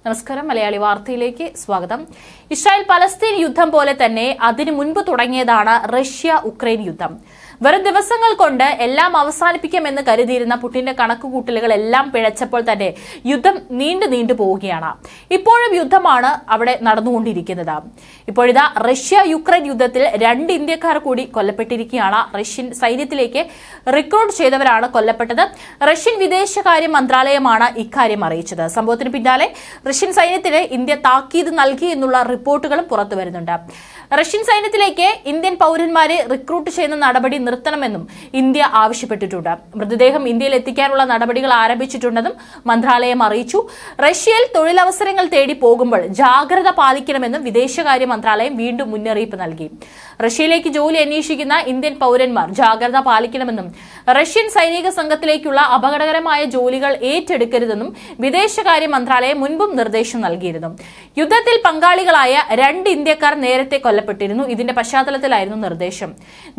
നമസ്കാരം. മലയാളി വാർത്തയിലേക്ക് സ്വാഗതം. ഇസ്രായേൽ പലസ്തീൻ യുദ്ധം പോലെ തന്നെ അതിനു മുൻപ് തുടങ്ങിയതാണ് റഷ്യ ഉക്രൈൻ യുദ്ധം. വെറും ദിവസങ്ങൾ കൊണ്ട് എല്ലാം അവസാനിപ്പിക്കാമെന്ന് കരുതിയിരുന്ന പുടിന്റെ കണക്കുകൂട്ടലുകൾ എല്ലാം പിഴച്ചപ്പോൾ തന്നെ യുദ്ധം നീണ്ടു പോവുകയാണ്. ഇപ്പോഴും യുദ്ധമാണ് അവിടെ നടന്നുകൊണ്ടിരിക്കുന്നത്. ഇപ്പോഴിതാ റഷ്യ യുക്രൈൻ യുദ്ധത്തിൽ 2 ഇന്ത്യക്കാർ കൂടി കൊല്ലപ്പെട്ടിരിക്കുകയാണ്. റഷ്യൻ സൈന്യത്തിലേക്ക് റിക്രൂട്ട് ചെയ്തവരാണ് കൊല്ലപ്പെട്ടത്. റഷ്യൻ വിദേശകാര്യ മന്ത്രാലയമാണ് ഇക്കാര്യം അറിയിച്ചത്. സംഭവത്തിന് പിന്നാലെ റഷ്യൻ സൈന്യത്തിന് ഇന്ത്യ താക്കീത് നൽകി എന്നുള്ള റിപ്പോർട്ടുകളും പുറത്തു വരുന്നുണ്ട്. റഷ്യൻ സൈന്യത്തിലേക്ക് ഇന്ത്യൻ പൗരന്മാരെ റിക്രൂട്ട് ചെയ്യുന്ന നടപടി നിർത്തണമെന്നും ഇന്ത്യ ആവശ്യപ്പെട്ടിട്ടുണ്ട്. മൃതദേഹം ഇന്ത്യയിൽ എത്തിക്കാനുള്ള നടപടികൾ ആരംഭിച്ചിട്ടുണ്ടെന്നും മന്ത്രാലയം അറിയിച്ചു. റഷ്യയിൽ തൊഴിലവസരങ്ങൾ തേടി പോകുമ്പോൾ ജാഗ്രത പാലിക്കണമെന്നും വിദേശകാര്യ മന്ത്രാലയം വീണ്ടും മുന്നറിയിപ്പ് നൽകി. റഷ്യയിലേക്ക് ജോലി അന്വേഷിക്കുന്ന ഇന്ത്യൻ പൗരന്മാർ ജാഗ്രത പാലിക്കണമെന്നും റഷ്യൻ സൈനിക സംഘത്തിലേക്കുള്ള അപകടകരമായ ജോലികൾ ഏറ്റെടുക്കരുതെന്നും വിദേശകാര്യ മന്ത്രാലയം മുൻപും നിർദ്ദേശം നൽകിയിരുന്നു. യുദ്ധത്തിൽ പങ്കാളികളായ 2 ഇന്ത്യക്കാർ നേരത്തെ കൊല്ലപ്പെട്ടിരുന്നു. ഇതിന്റെ പശ്ചാത്തലത്തിലായിരുന്നു നിർദ്ദേശം.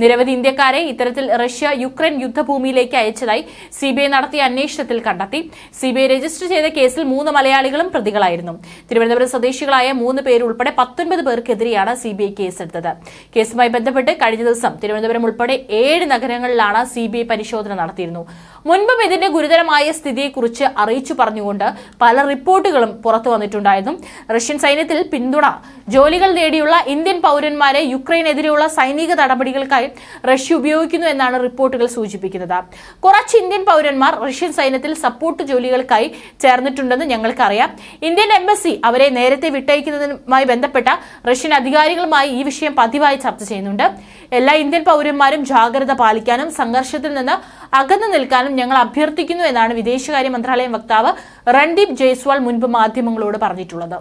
നിരവധി ഇന്ത്യക്കാരെ ഇത്തരത്തിൽ റഷ്യ യുക്രൈൻ യുദ്ധഭൂമിയിലേക്ക് അയച്ചതായി സിബിഐ നടത്തിയ അന്വേഷണത്തിൽ കണ്ടെത്തി. സിബിഐ രജിസ്റ്റർ ചെയ്ത കേസിൽ 3 മലയാളികളും പ്രതികളായിരുന്നു. തിരുവനന്തപുരം സ്വദേശികളായ 3 പേരുൾപ്പെടെ 19 പേർക്കെതിരെയാണ് സിബിഐ കേസെടുത്തത്. കേസുമായി ബന്ധപ്പെട്ട് കഴിഞ്ഞ ദിവസം തിരുവനന്തപുരം ഉൾപ്പെടെ 7 നഗരങ്ങളിലാണ് സിബിഐ പരിശോധന നടത്തിയിരുന്നു. മുൻപും ഇതിന്റെ ഗുരുതരമായ സ്ഥിതിയെക്കുറിച്ച് അറിയിച്ചു പറഞ്ഞുകൊണ്ട് പല റിപ്പോർട്ടുകളും പുറത്തു വന്നിട്ടുണ്ടായിരുന്നു. റഷ്യൻ സൈന്യത്തിൽ പിന്തുണ ജോലികൾ നേടിയുള്ള ഇന്ത്യൻ പൗരന്മാരെ യുക്രൈനെതിരെയുള്ള സൈനിക നടപടികൾക്കായി റഷ്യ ഉപയോഗിക്കുന്നു എന്നാണ് റിപ്പോർട്ടുകൾ സൂചിപ്പിക്കുന്നത്. കുറച്ച് ഇന്ത്യൻ പൗരന്മാർ റഷ്യൻ സൈന്യത്തിൽ സപ്പോർട്ട് ജോലികൾക്കായി ചേർന്നിട്ടുണ്ടെന്ന് ഞങ്ങൾക്കറിയാം. ഇന്ത്യൻ എംബസി അവരെ നേരത്തെ വിട്ടയക്കുന്നതുമായി ബന്ധപ്പെട്ട റഷ്യൻ അധികാരികളുമായി ഈ വിഷയം പതിവായി ചർച്ച ചെയ്യുന്നുണ്ട്. എല്ലാ ഇന്ത്യൻ പൗരന്മാരും ജാഗ്രത പാലിക്കാനും സംഘർഷത്തിൽ നിന്ന് അകന്നു നിൽക്കാനും ഞങ്ങൾ അഭ്യർത്ഥിക്കുന്നു എന്നാണ് വിദേശകാര്യ മന്ത്രാലയം വക്താവ് രൺദീപ് ജയ്സ്വാൾ മുൻപ് മാധ്യമങ്ങളോട് പറഞ്ഞിട്ടുള്ളത്.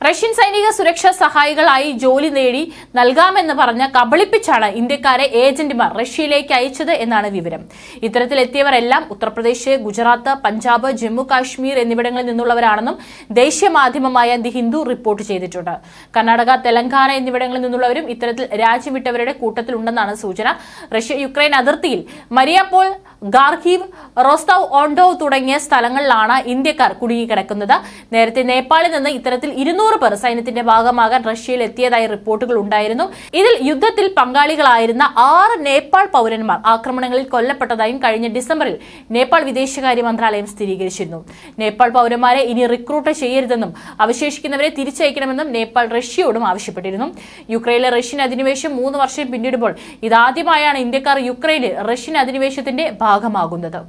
റഷ്യൻ സൈനിക സുരക്ഷാ സഹായികളായി ജോലി നേടി നൽകാമെന്ന് പറഞ്ഞ് കബളിപ്പിച്ചാണ് ഇന്ത്യക്കാരെ ഏജന്റുമാർ റഷ്യയിലേക്ക് അയച്ചത് എന്നാണ് വിവരം. ഇത്തരത്തിൽ എത്തിയവരെല്ലാം ഉത്തർപ്രദേശ്, ഗുജറാത്ത്, പഞ്ചാബ്, ജമ്മു കാശ്മീർ എന്നിവിടങ്ങളിൽ നിന്നുള്ളവരാണെന്നും ദേശീയ മാധ്യമമായ ദി ഹിന്ദു റിപ്പോർട്ട് ചെയ്തിട്ടുണ്ട്. കർണാടക, തെലങ്കാന എന്നിവിടങ്ങളിൽ നിന്നുള്ളവരും ഇത്തരത്തിൽ രാജ്യം വിട്ടവരുടെ കൂട്ടത്തിലുണ്ടെന്നാണ് സൂചന. റഷ്യ യുക്രൈൻ അതിർത്തിയിൽ മരിയാപോൾ, ഗാർഖീവ്, റോസ്തവ് ഓണ്ടോവ് തുടങ്ങിയ സ്ഥലങ്ങളിലാണ് ഇന്ത്യക്കാർ കുടുങ്ങിക്കിടക്കുന്നത്. നേരത്തെ നേപ്പാളിൽ നിന്ന് ഇത്തരത്തിൽ 200 പേർ സൈന്യത്തിന്റെ ഭാഗമാകാൻ റഷ്യയിൽ എത്തിയതായി റിപ്പോർട്ടുകൾ ഉണ്ടായിരുന്നു. ഇതിൽ യുദ്ധത്തിൽ പങ്കാളികളായിരുന്ന 6 നേപ്പാൾ പൗരന്മാർ ആക്രമണങ്ങളിൽ കൊല്ലപ്പെട്ടതായും കഴിഞ്ഞ ഡിസംബറിൽ നേപ്പാൾ വിദേശകാര്യ മന്ത്രാലയം സ്ഥിരീകരിച്ചിരുന്നു. നേപ്പാൾ പൗരന്മാരെ ഇനി റിക്രൂട്ട് ചെയ്യരുതെന്നും അവശേഷിക്കുന്നവരെ തിരിച്ചയക്കണമെന്നും നേപ്പാൾ റഷ്യയോടും ആവശ്യപ്പെട്ടിരുന്നു. യുക്രൈനിലെ റഷ്യൻ അധിനിവേശം 3 വർഷം പിന്നിടുമ്പോൾ ഇതാദ്യമായാണ് ഇന്ത്യക്കാർ യുക്രൈനിൽ റഷ്യൻ അധിനിവേശത്തിന്റെ ഭാഗമാകുന്നത്.